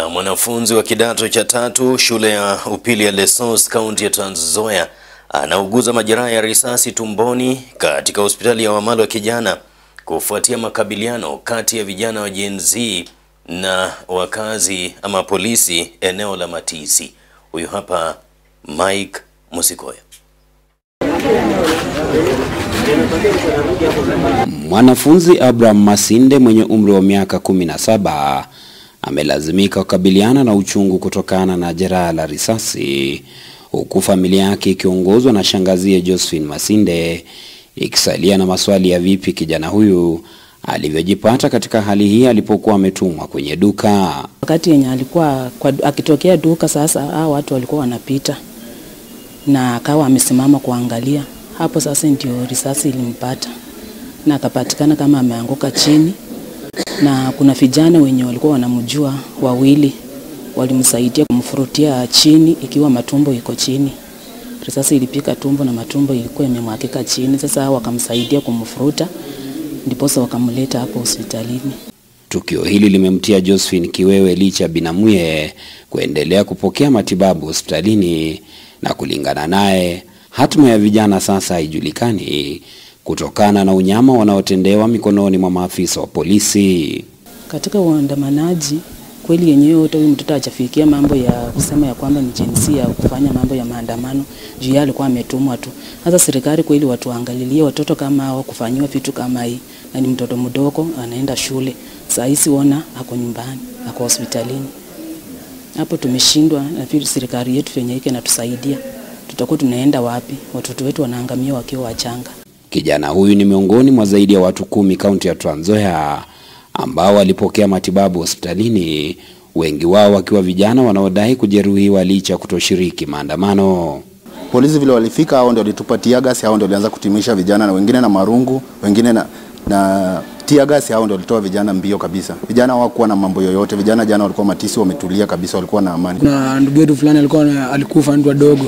Na mwanafunzi wa kidato cha 3 shule ya upili ya Lesos kaunti ya Trans Nzoia anauguza majeraha ya risasi tumboni katika hospitali ya Wamalwa Kijana kufuatia makabiliano kati ya vijana wa Gen Z na wakazi ama polisi eneo la Matisi. Huyu hapa Mike Musikoya. Mwanafunzi Abraham Masinde mwenye umri wa miaka 17 amelazimika kukabiliana na uchungu kutokana na jeraha la risasi, huku familia yake ikiongozwa na shangazie Josephine Masinde ikisalia na maswali ya vipi kijana huyu alivyojipata katika hali hii alipokuwa ametumwa kwenye duka. Wakati yenye alikuwa akitokea duka, sasa hao watu walikuwa wanapita na akawa amesimama kuangalia. Hapo sasa ndio risasi ilimpata na akapatikana kama ameanguka chini, na kuna vijana wenye walikuwa wanamjua wawili walimsaidia kumfurutia chini ikiwa matumbo iko chini. Risasi ilipika tumbo na matumbo ilikuwa imemwagika chini. Sasa wakamsaidia kumfuruta ndipo wakamleta hapo hospitalini. Tukio hili limemtia Josephine kiwewe licha binamuye kuendelea kupokea matibabu hospitalini, na kulingana naye hatima ya vijana sasa haijulikani kutokana na unyama wanaotendewa mikononi mwa maafisa wa polisi. Katika uandamanaji kweli yenyewe wote huyu mtoto achafikia mambo ya kusema ya kwamba ni jinsia ya kufanya mambo ya maandamano juu yale alikuwa ametumwa tu. Sasa serikali kweli watu waangalilie watoto kama hao kufanywa vitu kama hii, na ni mtoto mdogo anaenda shule. Sasa hizi ona ako nyumbani, ako hospitalini. Hapo tumeshindwa, na vile serikali yetu yenyewe inatusaidia. Tutakuwa tunaenda wapi? Watoto wetu wanaangamia wakiwa wachanga. Kijana huyu ni miongoni mwa zaidi ya watu 10 kaunti ya Trans Nzoia ambao walipokea matibabu hospitalini, wengi wao wakiwa vijana wanaodai kujeruhiwa licha kutoshiriki maandamano. Polisi vile walifika, hao ndio walitupatia gas, hao ndio walianza kutimisha vijana, na wengine na marungu, wengine na tia gas, hao ndio walitoa vijana mbio kabisa. Vijana hawakuwa na mambo yoyote, vijana jana walikuwa Matisi wametulia kabisa, walikuwa na amani. Na ndugu yetu fulani alikufa ndio wadogo.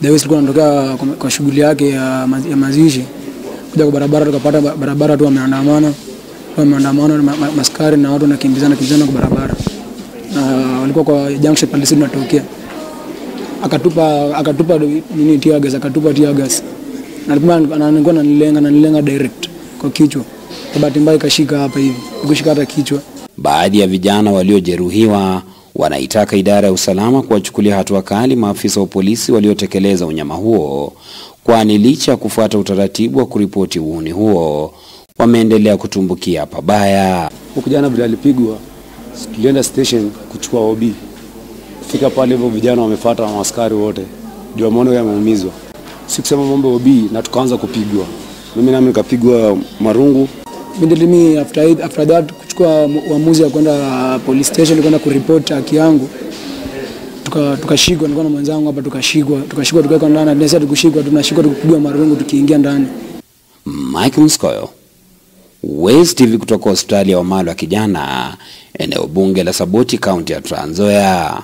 Dawes alikuwa anatoka kwa shughuli yake ya mazishi. Kuja kwa barabara tukapata barabara tu wameandamana maskari na watu wanakimbizana kwa barabara. Na walikuwa kwa junction pale sisi tunatokea. Akatupa nini tear gas, akatupa tear gas. Na alikuwa ananilenga direct kwa kichwa. Kwa bahati mbaya ikashika hapa hivi. Ikashika hata kichwa. Baadhi ya vijana waliojeruhiwa wanaitaka idara ya usalama kuwachukulia hatua kali maafisa wa polisi waliotekeleza unyama huo, kwani licha ya kufuata utaratibu wa kuripoti uhuni huo wameendelea kutumbukia pabaya. Kijana bila alipigwa, tulienda station kuchukua OB. Fika pale hivyo vijana wamefuata na askari wote. Ndio maana yeye ameumizwa. Sikusema mambo OB na tukaanza kupigwa. Mimi nami nikapigwa marungu. Mimi after that kuchukua uamuzi ya kwenda police station kwenda kuripoti haki yangu. Tukashikwa, nilikuwa na mwenzangu hapa, tukashikwa tukaweka ndani, na sasa tunashikwa tukipigwa marungu tukiingia ndani. Mike Musikoya, West TV kutoka hospitali ya Wamalwa Kijana, eneo bunge la Saboti, kaunti ya Trans Nzoia.